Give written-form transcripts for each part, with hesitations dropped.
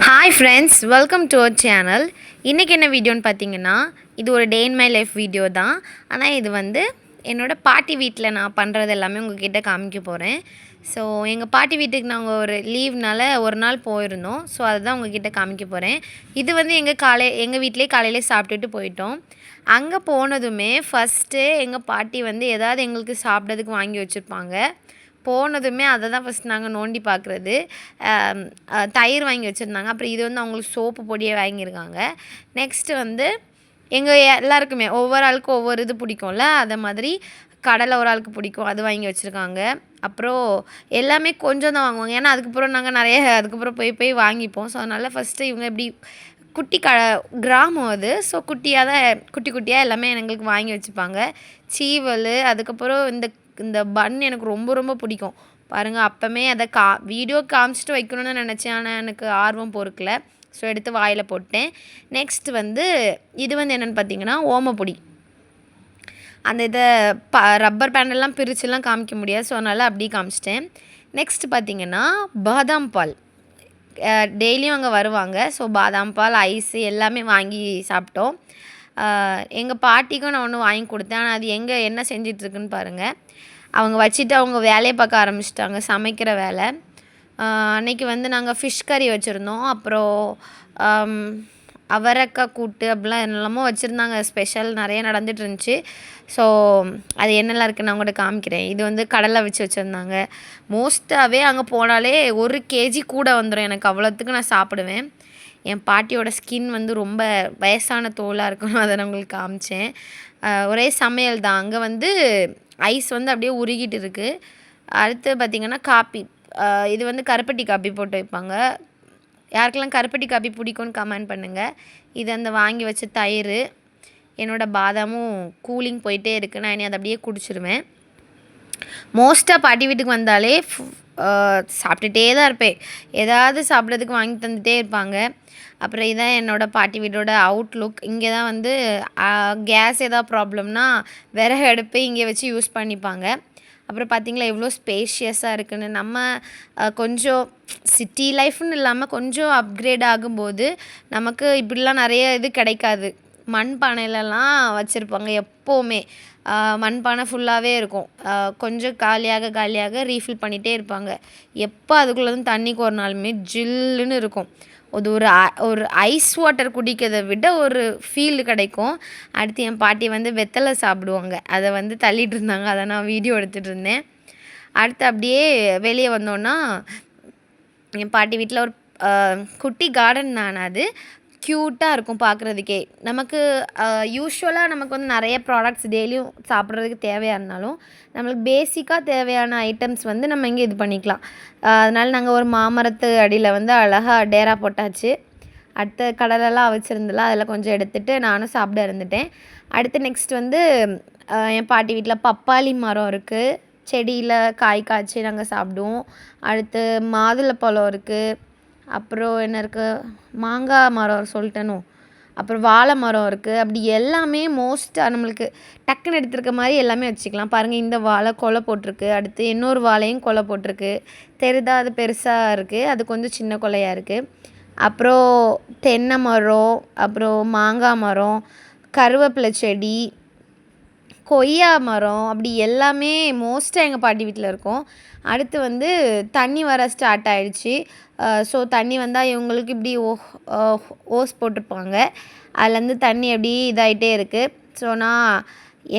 Hi friends, welcome to our channel. இன்றைக்கி என்ன வீடியோன்னு பார்த்தீங்கன்னா, இது ஒரு day in my life video தான். ஆனால் இது வந்து என்னோடய பாட்டி வீட்டில் நான் பண்ணுறது எல்லாமே உங்கள்கிட்ட காமிக்க போகிறேன். ஸோ எங்கள் பாட்டி வீட்டுக்கு நாங்கள் ஒரு லீவ்னால ஒரு நாள் போயிருந்தோம். ஸோ அதுதான் உங்கள்கிட்ட காமிக்க போகிறேன். இது வந்து எங்கள் வீட்டிலே காலையிலே சாப்பிட்டுட்டு போயிட்டோம். அங்கே போனதுமே ஃபஸ்ட்டு எங்கள் பாட்டி வந்து எதாவது எங்களுக்கு சாப்பிட்றதுக்கு வாங்கி வச்சுருப்பாங்க. போனதுமே அதை தான் ஃபஸ்ட் நாங்கள் நோண்டி பார்க்குறது. தயிர் வாங்கி வச்சுருந்தாங்க. அப்புறம் இது வந்து அவங்களுக்கு சோப்பு பொடியை வாங்கியிருக்காங்க. நெக்ஸ்ட்டு வந்து எங்கள் எல்லாருக்குமே ஒவ்வொரு ஆளுக்கும் ஒவ்வொரு இது பிடிக்கும்ல, அதை மாதிரி கடலை ஒரு ஆளுக்கு பிடிக்கும், அது வாங்கி வச்சுருக்காங்க. அப்புறம் எல்லாமே கொஞ்சம் தான் வாங்குவாங்க. ஏன்னா அதுக்கப்புறம் நாங்கள் அதுக்கப்புறம் போய் வாங்கிப்போம். ஸோ அதனால் ஃபஸ்ட்டு இவங்க இப்படி குட்டி கிராமம் அது. ஸோ குட்டி குட்டியாக எல்லாமே எங்களுக்கு வாங்கி வச்சுப்பாங்க. சீவல், அதுக்கப்புறம் இந்த பன் எனக்கு ரொம்ப ரொம்ப பிடிக்கும். பாருங்கள், அப்போமே அதை வீடியோ காமிச்சிட்டு வைக்கணும்னு நினச்சேன். ஆனால் எனக்கு ஆர்வம் பொறுக்கல. ஸோ எடுத்து வாயில் போட்டேன். நெக்ஸ்ட் வந்து இது வந்து என்னென்னு பார்த்தீங்கன்னா ஓமப்பொடி. அந்த இதை ரப்பர் பேண்டெல்லாம் பிரிச்சுலாம் காமிக்க முடியாது. ஸோ அதனால் அப்படியே காமிச்சிட்டேன். நெக்ஸ்ட் பார்த்திங்கன்னா பாதாம் பால். டெய்லியும் அங்கே வருவாங்க. ஸோ பாதாம் பால், ஐஸு எல்லாமே வாங்கி சாப்பிட்டோம். எங்கள் பாட்டிக்கும் நான் ஒன்று வாங்கி கொடுத்தேன். ஆனால் அது என்ன செஞ்சிட்ருக்குன்னு பாருங்கள். அவங்க வச்சுட்டு அவங்க வேலையை பார்க்க ஆரம்பிச்சிட்டாங்க, சமைக்கிற வேலை. அன்றைக்கி வந்து நாங்கள் ஃபிஷ் கறி வச்சுருந்தோம். அப்புறம் அவரைக்காய் கூட்டு அப்படிலாம் என்னெல்லாமோ வச்சுருந்தாங்க. ஸ்பெஷல் நிறைய நடந்துகிட்டு இருந்துச்சு. ஸோ அது என்னெல்லாம் இருக்குன்னு நான் உங்கள்கிட்ட காமிக்கிறேன். இது வந்து கடலை வச்சுருந்தாங்க. மோஸ்ட்டாகவே அங்கே போனாலே 1 கேஜி கூட வந்துடும் எனக்கு. அவ்வளோத்துக்கு நான் சாப்பிடுவேன். என் பாட்டியோட ஸ்கின் வந்து ரொம்ப வயசான தோலாக இருக்கணும், அதை நான் உங்களுக்கு காமிச்சேன். ஒரே சமையல் தான். அங்கே வந்து ஐஸ் வந்து அப்படியே உருகிட்டு இருக்குது. அடுத்து பார்த்திங்கன்னா காப்பி. இது வந்து கருப்பட்டி காப்பி போட்டு வைப்பாங்க. யாருக்கெல்லாம் கருப்பட்டி காப்பி பிடிக்கும்னு கமெண்ட் பண்ணுங்கள். இது அந்த வாங்கி வச்ச தயிர். என்னோடய பாதாமும் கூலிங் போயிட்டே இருக்குது. நான் இனி அதை அப்படியே குடிச்சிருவேன். மோஸ்ட்டாக பாட்டி வீட்டுக்கு வந்தாலே சாப்பிட்டுட்டே தான் இருப்பேன். ஏதாவது சாப்பிட்றதுக்கு வாங்கி தந்துகிட்டே இருப்பாங்க. அப்புறம் இதான் என்னோடய பாட்டி வீட்டோட அவுட்லுக். இங்கே தான் வந்து கேஸ் ஏதாவது ப்ராப்ளம்னா விறகு அடுப்பு இங்கே வச்சு யூஸ் பண்ணிப்பாங்க. அப்புறம் பார்த்திங்களா எவ்வளோ ஸ்பேஷியஸாக இருக்குதுன்னு. நம்ம கொஞ்சம் சிட்டி லைஃப்னு இல்லாமல் கொஞ்சம் அப்கிரேட் ஆகும்போது நமக்கு இப்படிலாம் நிறைய இது கிடைக்காது. மண்பானையிலலாம் வச்சுருப்பாங்க எப்போவுமே. மண்பானை ஃபுல்லாகவே இருக்கும். கொஞ்சம் காலியாக ரீஃபில் பண்ணிகிட்டே இருப்பாங்க. எப்போ அதுக்குள்ளேருந்து தண்ணி கோரினாலுமே ஜில்லுன்னு இருக்கும். அது ஒரு ஐஸ் வாட்டர் குடிக்கிறத விட ஒரு ஃபீல் கிடைக்கும். அடுத்து என் பாட்டி வந்து வெத்தலை சாப்பிடுவாங்க. அதை வந்து தள்ளிட்டு இருந்தாங்க. அதை நான் வீடியோ எடுத்துகிட்டு இருந்தேன். அடுத்து அப்படியே வெளியே வந்தோன்னா என் பாட்டி வீட்டில் ஒரு குட்டி கார்டன் தான். அது க்யூட்டாக இருக்கும் பார்க்குறதுக்கே. நமக்கு யூஷுவலாக நமக்கு வந்து நிறைய ப்ராடக்ட்ஸ் டெய்லியும் சாப்பிட்றதுக்கு தேவையாக இருந்தாலும் நம்மளுக்கு பேசிக்காக தேவையான ஐட்டம்ஸ் வந்து நம்ம இங்கே இது பண்ணிக்கலாம். அதனால் நாங்கள் ஒரு மாமரத்து அடியில் வந்து அழகாக டேரா போட்டாச்சு. அடுத்து கடலெல்லாம் வச்சுருந்தல அதில் கொஞ்சம் எடுத்துகிட்டு நானும் சாப்பிட இருந்துட்டேன். அடுத்து நெக்ஸ்ட் வந்து என் பாட்டி வீட்டில் பப்பாளி மரம் இருக்குது. செடியில் காய் காய்ச்சி நாங்கள் சாப்பிடுவோம். அடுத்து மாதுளப்பழம் இருக்குது. அப்புறம் என்ன இருக்குது, மாங்காய் மரம் சொல்லிட்டேனோ. அப்புறம் வாழை மரம் இருக்குது. அப்படி எல்லாமே மோஸ்ட்டாக நம்மளுக்கு டக்குன்னு எடுத்துருக்க மாதிரி எல்லாமே வச்சுக்கலாம். பாருங்கள், இந்த வாழை கொலை போட்டிருக்கு. அடுத்து இன்னொரு வாழையும் கொலை போட்டிருக்கு. தெரிதா, அது பெருசாக இருக்குது. அது கொஞ்சம் சின்ன கொலையாக இருக்குது. அப்புறம் தென்னை மரம், அப்புறம் மாங்காய் மரம், கருவேப்பிலை செடி, கொய்யா மரம், அப்படி எல்லாமே மோஸ்ட்டாக எங்கள் பாட்டி வீட்டில் இருக்கும். அடுத்து வந்து தண்ணி வர ஸ்டார்ட் ஆகிடுச்சு. ஸோ தண்ணி வந்தால் இவங்களுக்கு இப்படி ஓஸ் போட்டிருப்பாங்க. அதுலேருந்து தண்ணி அப்படி இதாகிட்டே இருக்குது. ஸோ நான்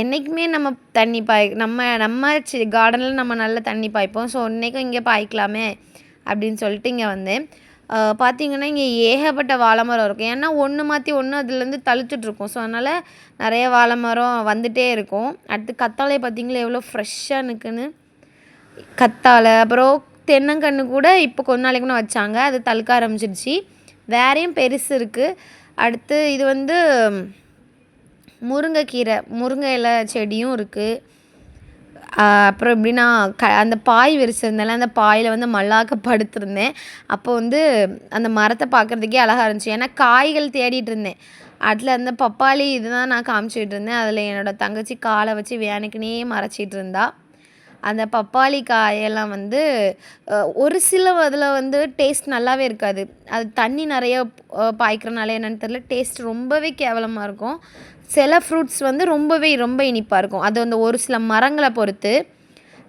என்றைக்குமே நம்ம தண்ணி நம்ம கார்டனில் நம்ம நல்ல தண்ணி பாய்ப்போம். ஸோ இன்றைக்கும் இங்கே பாய்க்கலாமே அப்படின்னு சொல்லிட்டு இங்கே வந்தேன். பார்த்திங்கன்னா இங்கே ஏகப்பட்ட வாழை மரம் இருக்கும். ஏன்னா ஒன்று மாற்றி ஒன்று அதுலேருந்து தழுத்துட்ருக்கும். ஸோ அதனால் நிறைய வாழை மரம் வந்துகிட்டே இருக்கும். அடுத்து கத்தாழையை பார்த்திங்களா எவ்வளோ ஃப்ரெஷ்ஷாக நிற்குன்னு. கத்தாழை, அப்புறம் தென்னங்கன்று கூட இப்போ கொஞ்ச நாளைக்கு முன்னே வச்சாங்க. அது தழுக்க ஆரம்பிச்சிருச்சு. வேறையும் பெருசு இருக்குது. அடுத்து இது வந்து முருங்கை இலை செடியும் இருக்குது. அப்புறம் எப்படின்னா அந்த பாய் விரிச்சிருந்தேன்ல, அந்த பாயில் வந்து மல்லாக்க படுத்திருந்தேன். அப்போ வந்து அந்த மரத்தை பார்க்குறதுக்கே அழகாக இருந்துச்சு. ஏன்னா காய்கள் தேடிட்டு இருந்தேன். அதில் அந்த பப்பாளி இதுதான் நான் காமிச்சிட்டு இருந்தேன். அதில் என்னோடய தங்கச்சி காலை வச்சு வேனுக்குனே மறைச்சிட்டு இருந்தா. அந்த பப்பாளி காயெல்லாம் வந்து ஒரு சில அதில் வந்து டேஸ்ட் நல்லாவே இருக்காது. அது தண்ணி நிறைய பாய்க்கிறனால என்னன்னு தெரியல, டேஸ்ட் ரொம்பவே கேவலமாக இருக்கும். சில ஃப்ரூட்ஸ் வந்து ரொம்ப இனிப்பாக இருக்கும். அது அந்த ஒரு சில மரங்களை பொறுத்து.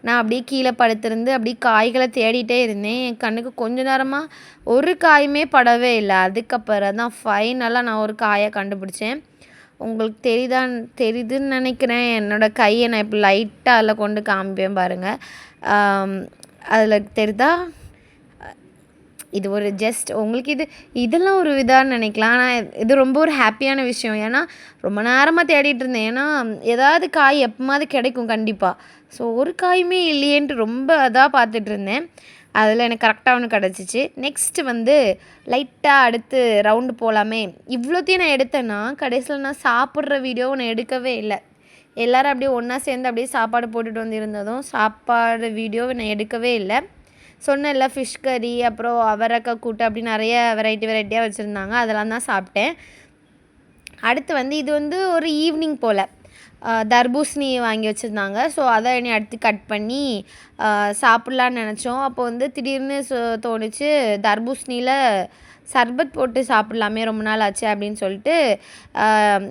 நான் அப்படியே கீழே படுத்திருந்து அப்படியே காய்களை தேடிட்டே இருந்தேன். என் கண்ணுக்கு கொஞ்ச நேரமாக ஒரு காயுமே படவே இல்லை. அதுக்கப்புறம் தான் ஃபைனலாக நான் ஒரு காயை கண்டுபிடிச்சேன். உங்களுக்கு தெரியுதுன்னு நினைக்கிறேன். என்னோடய கையை நான் இப்போ லைட்டாக அதில் கொண்டு காமிப்பேன் பாருங்கள். அதில் தெரியுதா? இது ஒரு ஜஸ்ட் உங்களுக்கு இதெல்லாம் ஒரு இதான்னு நினைக்கலாம். ஆனால் இது ரொம்ப ஒரு ஹாப்பியான விஷயம். ஏன்னா ரொம்ப நேரமாக தேடிட்டு இருந்தேன். ஏன்னா ஏதாவது காய் எப்போமாவது கிடைக்கும் கண்டிப்பாக. ஸோ ஒரு காயுமே இல்லையேன்ட்டு ரொம்ப அதாக பார்த்துட்டு இருந்தேன். அதில் எனக்கு கரெக்டாக ஒன்று கிடச்சிச்சு. நெக்ஸ்ட்டு வந்து லைட்டாக அடுத்து ரவுண்டு போகலாமே. இவ்வளோத்தையும் நான் எடுத்தேன்னா கடைசியில் நான் சாப்பிட்ற வீடியோவை நான் எடுக்கவே இல்லை. எல்லோரும் அப்படியே ஒன்றா சேர்ந்து அப்படியே சாப்பாடு போட்டுட்டு வந்து இருந்ததும் சாப்பாடு வீடியோவை நான் எடுக்கவே இல்லை. சொன்னேன்ல ஃபிஷ் கறி, அப்புறம் அவரைக்காய் கூட்டு அப்படி நிறைய வெரைட்டியாக வச்சுருந்தாங்க. அதெல்லாம் தான் சாப்பிட்டேன். அடுத்து வந்து இது வந்து ஒரு ஈவினிங் போல் தர்பூசணி வாங்கி வச்சுருந்தாங்க. ஸோ அதை என்னை அடுத்து கட் பண்ணி சாப்பிட்லான்னு நினச்சோம். அப்போ வந்து திடீர்னு தோணுச்சு தர்பூசணியில் சர்பத் போட்டு சாப்பிட்லாமே, ரொம்ப நாள் ஆச்சு அப்படின்னு சொல்லிட்டு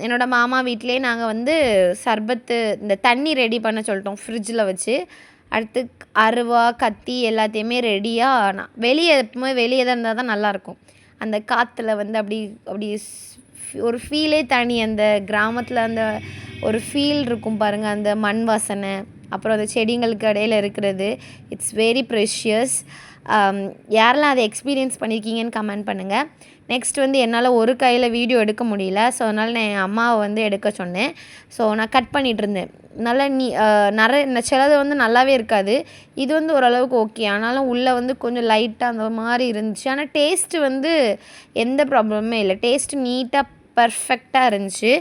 என்னோடய மாமா வீட்டிலே நாங்கள் வந்து சர்பத்து இந்த தண்ணி ரெடி பண்ண சொல்லிட்டோம் ஃப்ரிட்ஜில் வச்சு. அடுத்து அருவா, கத்தி எல்லாத்தையுமே ரெடியாக நான் எப்பவுமே வெளியே தான் இருந்தால் தான் நல்லாயிருக்கும். அந்த காற்றுல வந்து அப்படி ஒரு ஃபீலே தனி. அந்த கிராமத்தில் அந்த ஒரு ஃபீல் இருக்கும் பாருங்கள். அந்த மண் வாசனை, அப்புறம் அந்த செடிங்களுக்கு இடையில இருக்கிறது, இட்ஸ் வெரி ப்ரெஷியஸ். யாரெல்லாம் அதை எக்ஸ்பீரியன்ஸ் பண்ணியிருக்கீங்கன்னு கமெண்ட் பண்ணுங்கள். நெக்ஸ்ட் வந்து என்னால் ஒரு கையில் வீடியோ எடுக்க முடியல. ஸோ அதனால் நான் என் அம்மாவை வந்து எடுக்க சொன்னேன். ஸோ நான் கட் பண்ணிகிட்டு இருந்தேன். நல்லா நிறைய சிலது வந்து நல்லாவே இருக்காது. இது வந்து ஓரளவுக்கு ஓகே. ஆனாலும் உள்ளே வந்து கொஞ்சம் லைட்டாக அந்த மாதிரி இருந்துச்சு. ஆனால் டேஸ்ட்டு வந்து எந்த ப்ராப்ளமுமே இல்லை. டேஸ்ட்டு நீட்டாக பர்ஃபெக்டாக இருந்துச்சு.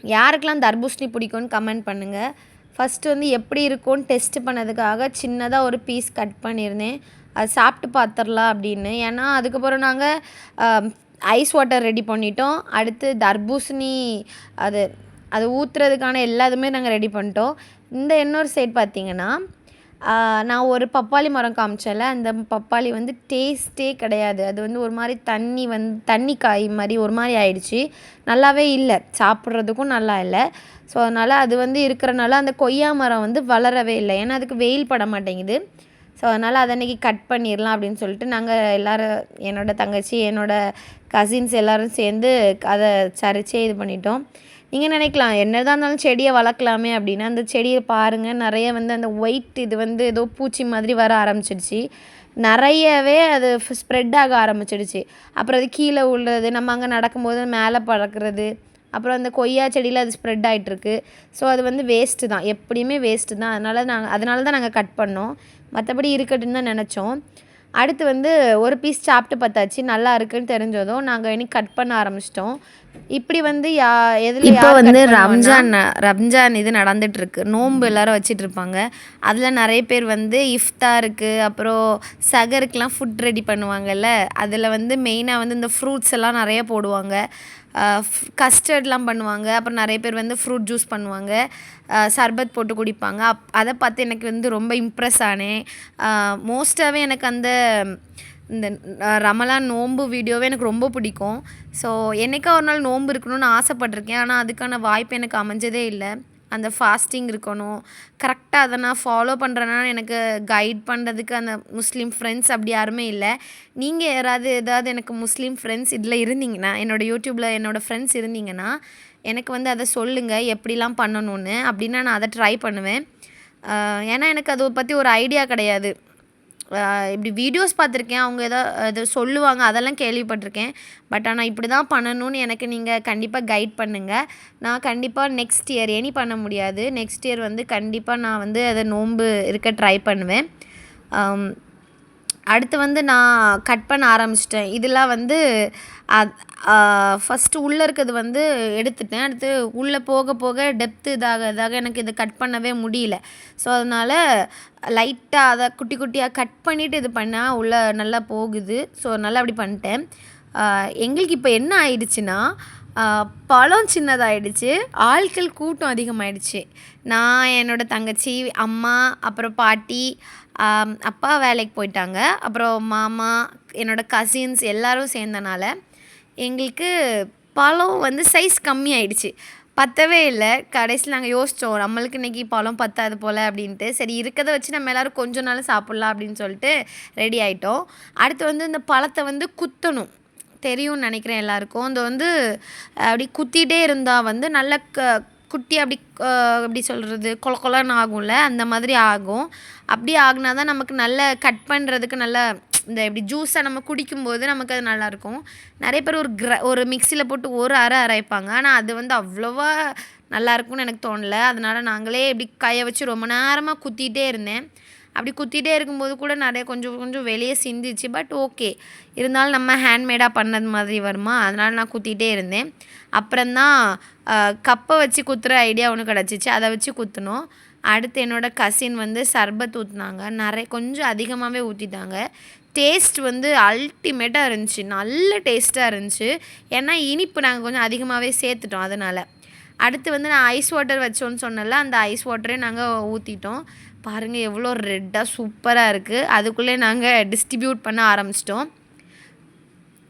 யாருக்கெல்லாம் தர்பூசணி பிடிக்கும்னு கமெண்ட் பண்ணுங்கள். ஃபஸ்ட்டு வந்து எப்படி இருக்கும்னு டெஸ்ட் பண்ணதுக்காக சின்னதாக ஒரு பீஸ் கட் பண்ணியிருந்தேன். அது சாப்பிட்டு பார்த்துடலாம் அப்படின்னு. ஏன்னா அதுக்கப்புறம் நாங்கள் ஐஸ் வாட்டர் ரெடி பண்ணிட்டோம். அடுத்து தர்பூசணி அது ஊற்றுறதுக்கான எல்லாத்துமே நாங்கள் ரெடி பண்ணிட்டோம். இந்த இன்னொரு சைட் பார்த்திங்கன்னா, நான் ஒரு பப்பாளி மரம் காமிச்சேன்ல, அந்த பப்பாளி வந்து டேஸ்ட்டே கிடையாது. அது வந்து ஒரு மாதிரி தண்ணி காய் மாதிரி ஒரு மாதிரி ஆயிடுச்சு. நல்லாவே இல்லை, சாப்பிட்றதுக்கும் நல்லா இல்லை. ஸோ அதனால் அது வந்து இருக்கிறனால அந்த கொய்யா மரம் வந்து வளரவே இல்லை. ஏன்னா அதுக்கு வெயில் பட மாட்டேங்குது. ஸோ அதனால் அதை அன்றைக்கி கட் பண்ணிடலாம் அப்படின்னு சொல்லிட்டு நாங்கள் எல்லோரும், என்னோடய தங்கச்சி, என்னோடய கசின்ஸ் எல்லோரும் சேர்ந்து அதை சரிச்சே இது பண்ணிட்டோம். நீங்கள் நினைக்கலாம் என்னதான் இருந்தாலும் செடியை வளர்க்கலாமே அப்படின்னு. அந்த செடியை பாருங்கள், நிறைய வந்து அந்த ஒயிட் இது வந்து ஏதோ பூச்சி மாதிரி வர ஆரம்பிச்சிடுச்சு. நிறையவே அது ஸ்ப்ரெட் ஆக ஆரம்பிச்சிடுச்சு. அப்புறம் அது கீழே விழுறது, நம்ம அங்கே நடக்கும்போது மேலே பறக்கிறது, அப்புறம் அந்த கொய்யா செடியில் அது ஸ்ப்ரெட் ஆகிட்டுருக்கு. ஸோ அது வந்து வேஸ்ட்டு தான், எப்படியுமே வேஸ்ட்டு தான். அதனால தான் நாங்கள் கட் பண்ணோம். மற்றபடி இருக்கட்டுன்னு தான் நினச்சோம். அடுத்து வந்து ஒரு பீஸ் சாப்பிட்டு பார்த்தாச்சு, நல்லா இருக்குன்னு தெரிஞ்சதும் நாங்கள் இனி கட் பண்ண ஆரம்பிச்சிட்டோம். இப்படி வந்து இப்போ வந்து ரம்ஜான் இது நடந்துகிட்ருக்கு. நோன்பு எல்லோரும் வச்சிட்ருப்பாங்க. அதில் நிறைய பேர் வந்து இஃப்தாருக்கு, அப்புறம் சகருக்கெலாம் ஃபுட் ரெடி பண்ணுவாங்கல்ல, அதில் வந்து மெயினாக வந்து இந்த ஃப்ரூட்ஸ் எல்லாம் நிறைய போடுவாங்க. கஸ்டர்ட்லாம் பண்ணுவாங்க. அப்புறம் நிறைய பேர் வந்து ஃப்ரூட் ஜூஸ் பண்ணுவாங்க, சர்பத் போட்டு குடிப்பாங்க. அதை பார்த்து எனக்கு வந்து ரொம்ப இம்ப்ரெஸ் ஆனேன். மோஸ்ட்டாகவே எனக்கு இந்த ரமலான் நோன்பு வீடியோவே எனக்கு ரொம்ப பிடிக்கும். ஸோ என்றைக்கா ஒரு நாள் நோன்பு இருக்கணும்னு ஆசைப்பட்டிருக்கேன். ஆனால் அதுக்கான வாய்ப்பு எனக்கு அமைஞ்சதே இல்லை. அந்த ஃபாஸ்டிங் இருக்கணும், கரெக்டாக அதை நான் ஃபாலோ பண்ணுறேன்னா எனக்கு கைட் பண்ணுறதுக்கு அந்த முஸ்லீம் ஃப்ரெண்ட்ஸ் அப்படி யாருமே இல்லை. நீங்கள் ஏதாவது எனக்கு முஸ்லீம் ஃப்ரெண்ட்ஸ் இதில் இருந்தீங்கன்னா, என்னோடய யூடியூப்பில் என்னோடய ஃப்ரெண்ட்ஸ் இருந்தீங்கன்னா எனக்கு வந்து அதை சொல்லுங்கள் எப்படிலாம் பண்ணணுன்னு. அப்படின்னா நான் அதை ட்ரை பண்ணுவேன். ஏன்னா எனக்கு அதை பற்றி ஒரு ஐடியா கிடையாது. இப்படி வீடியோஸ் பார்த்துருக்கேன், அவங்க ஏதோ சொல்லுவாங்க, அதெல்லாம் கேள்விப்பட்டிருக்கேன். பட் ஆனால் இப்படி தான் பண்ணணும்னு எனக்கு நீங்கள் கண்டிப்பாக கைட் பண்ணுங்கள். நான் கண்டிப்பாக நெக்ஸ்ட் இயர் பண்ண முடியாது. நெக்ஸ்ட் இயர் வந்து கண்டிப்பாக நான் வந்து அதை நோன்பு இருக்க ட்ரை பண்ணுவேன். அடுத்து வந்து நான் கட் பண்ண ஆரம்பிச்சிட்டேன். இதெல்லாம் வந்து ஃபஸ்ட்டு உள்ளே இருக்கிறது வந்து எடுத்துட்டேன். அடுத்து உள்ளே போக போக டெப்த்து இதாக எனக்கு இதை கட் பண்ணவே முடியல. ஸோ அதனால் லைட்டாக அதை குட்டி குட்டியாக கட் பண்ணிவிட்டு இது பண்ணால் உள்ளே நல்லா போகுது. ஸோ நல்லா அப்படி பண்ணிட்டேன். எங்களுக்கு இப்போ என்ன ஆயிடுச்சுன்னா, பழம் சின்னதாயிடுச்சு, ஆட்கள் கூட்டம் அதிகமாயிடுச்சு. நான், என்னோடய தங்கச்சி, அம்மா, அப்புறம் பாட்டி, அப்பா வேலைக்கு போயிட்டாங்க. அப்புறம் மாமா, என்னோடய கசின்ஸ் எல்லோரும் சேர்ந்தனால எங்களுக்கு பழம் வந்து சைஸ் கம்மியாயிடுச்சு. பத்தவே இல்ல. கடைசியில நாங்க யோசிச்சோம், நம்மளுக்கு இன்னைக்கு பழம் பத்தாது போல அப்படின்ட்டு. சரி இருக்கத வச்சு நம்ம எல்லாரும் கொஞ்சம்னாலும் சாப்பிட்லாம் அப்படின்னு சொல்லிட்டு ரெடி ஆயிட்டோம். அடுத்து வந்து இந்த பழத்த வந்து குத்தணும். தெரியும்னு நினைக்கிறேன் எல்லாருக்கும். அது வந்து அப்படி குத்திட்டே இருந்தா வந்து நல்ல குட்டி அப்படி எப்படி சொல்கிறது, கொல கொலன்னு ஆகும்ல, அந்த மாதிரி ஆகும். அப்படி ஆகுனா தான் நமக்கு நல்ல கட் பண்ணுறதுக்கு நல்ல இந்த இப்படி ஜூஸாக நம்ம குடிக்கும்போது நமக்கு அது நல்லாயிருக்கும். நிறைய பேர் ஒரு மிக்சியில் போட்டு ஒரு அரைப்பாங்க. ஆனால் அது வந்து அவ்வளோவா நல்லாயிருக்கும்னு எனக்கு தோணல. அதனால் நாங்களே இப்படி கையை வச்சு ரொம்ப நேரமாக குத்திகிட்டே இருந்தேன். அப்படி குத்திகிட்டே இருக்கும்போது கூட நிறைய கொஞ்சம் கொஞ்சம் வெளியே சிந்திச்சு. பட் ஓகே, இருந்தாலும் நம்ம ஹேண்ட்மேடாக பண்ணது மாதிரி வருமா, அதனால் நான் குத்திகிட்டே இருந்தேன். அப்புறம்தான் கப்பை வச்சு குத்துற ஐடியா ஒன்று கிடச்சிச்சு. அதை வச்சு குத்தினோம். அடுத்து என்னோடய கசின் வந்து சர்பத் ஊற்றினாங்க. கொஞ்சம் அதிகமாகவே ஊற்றிட்டாங்க. டேஸ்ட் வந்து அல்டிமேட்டாக இருந்துச்சு, நல்ல டேஸ்ட்டாக இருந்துச்சு. ஏன்னா இனிப்பு நாங்கள் கொஞ்சம் அதிகமாகவே சேர்த்துட்டோம் அதனால். அடுத்து வந்து நான் ஐஸ் வாட்டர் வச்சோன்னு சொன்னேன்ல, அந்த ஐஸ் வாட்டரையும் நாங்கள் ஊற்றிட்டோம். பாருங்கள் எவ்வளோ ரெட்டாக சூப்பராக இருக்குது. அதுக்குள்ளே நாங்கள் டிஸ்ட்ரிபியூட் பண்ண ஆரம்பிச்சிட்டோம்.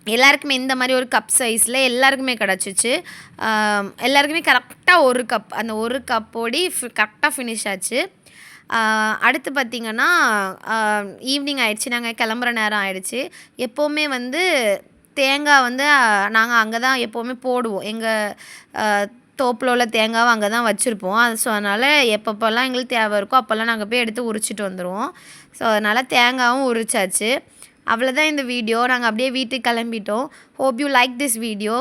எல்லாருக்குமே இந்த மாதிரி ஒரு கப் சைஸில் எல்லாருக்குமே கிடச்சிச்சு. எல்லாருக்குமே கரெக்டாக ஒரு கப், அந்த ஒரு கப்போடி கரெக்டாக ஃபினிஷ் ஆச்சு. அடுத்து பார்த்திங்கன்னா ஈவினிங் ஆகிடுச்சு, நாங்கள் கிளம்புற நேரம் ஆகிடுச்சு. எப்போவுமே வந்து தேங்காய் வந்து நாங்கள் அங்கே தான் எப்போவுமே போடுவோம். எங்கள் தோப்பில் உள்ள தேங்காவை அங்கே தான் வச்சுருப்போம். ஸோ அதனால் எப்பப்போல்லாம் எங்களுக்கு தேவை இருக்கோ அப்போல்லாம் நாங்கள் போய் எடுத்து உரிச்சிட்டு வந்துடுவோம். ஸோ அதனால் தேங்காயும் உரிச்சாச்சு. அவ்வளோதான் இந்த வீடியோ. நாங்கள் அப்படியே வீட்டுக்கு கிளம்பிட்டோம். Hope you like this video.